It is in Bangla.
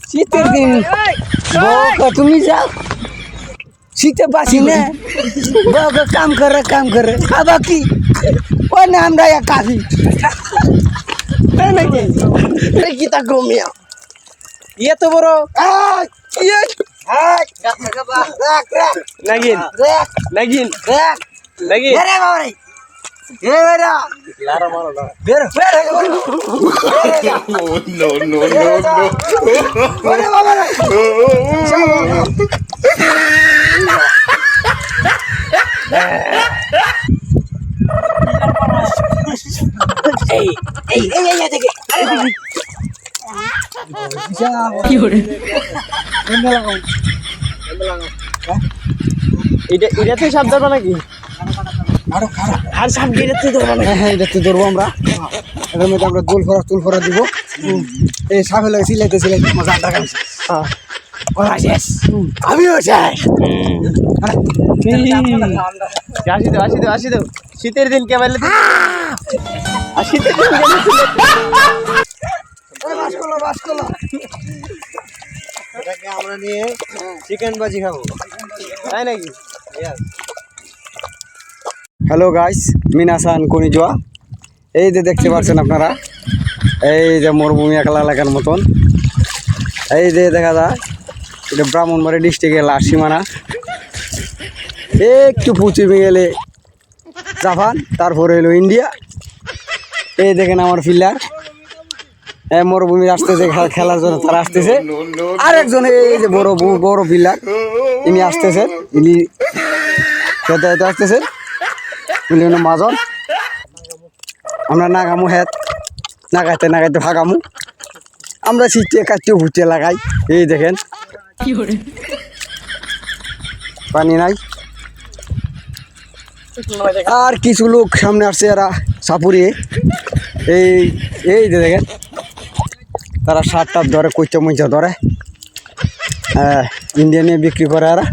শীতের দিন বউকে তুমি যাও শীতে বাসি না বউকে কাম করে আবার কি ওই না আমরা এক কাফি তাই নাকি এই কি তা গমিয়া ইয়ে তো বড় ইয়ে নাগিন নাগিন নাগিন এটা তুই সাপ ধরবা নাকি আর সাপ গিয়ে তুই ধরবা নাকি? হ্যাঁ এটা তো ধরবো আমরা এটার মধ্যে আমরা তুল ফরা দিব এই সাপে লাগে সিলাইতে মজা আড্ডা খাইছি ওরা শেষ আমিও শেষ আসি দাও শীতের দিন কেমন আর শীতের দিন এটাকে আমরা নিয়ে চিকেন বাজি খাবো তাই নাকি হ্যালো গাইস মিনাসান কনিজোয়া এই যে দেখতে পাচ্ছেন আপনারা এই যে মরুভূমি একলা এলাকার মতন এই যে দেখা যায় এটা ব্রাহ্মণবাড়ি ডিস্ট্রিক্টের লাস্ট সীমানা একটু পশ্চিমে গেলে জাপান তারপরে হলো ইন্ডিয়া এই দেখেন আমার ফিল্ডার মরুভূমি আসতেছে খেলার জন্য তারা আসতেছে আরেকজন এই যে বড় ফিল্ডার ইনি আসতেছেন ইনি খেতে আসতেছেন ইনি হলো মাজন আমরা নাগামু হেত নাগাইতে ভাগামু আমরা ছিটিয়ে কাটিয়ে ভুটিয়ে লাগাই এই দেখেন পানি নাই আর কিছু লোক সামনে আসছে এরা সাপুরিয়ে এই যে দেখেন তারা সার টাপ ধরে কইচা মইচা ধরে ইন্ডিয়া নিয়ে বিক্রি করে এরা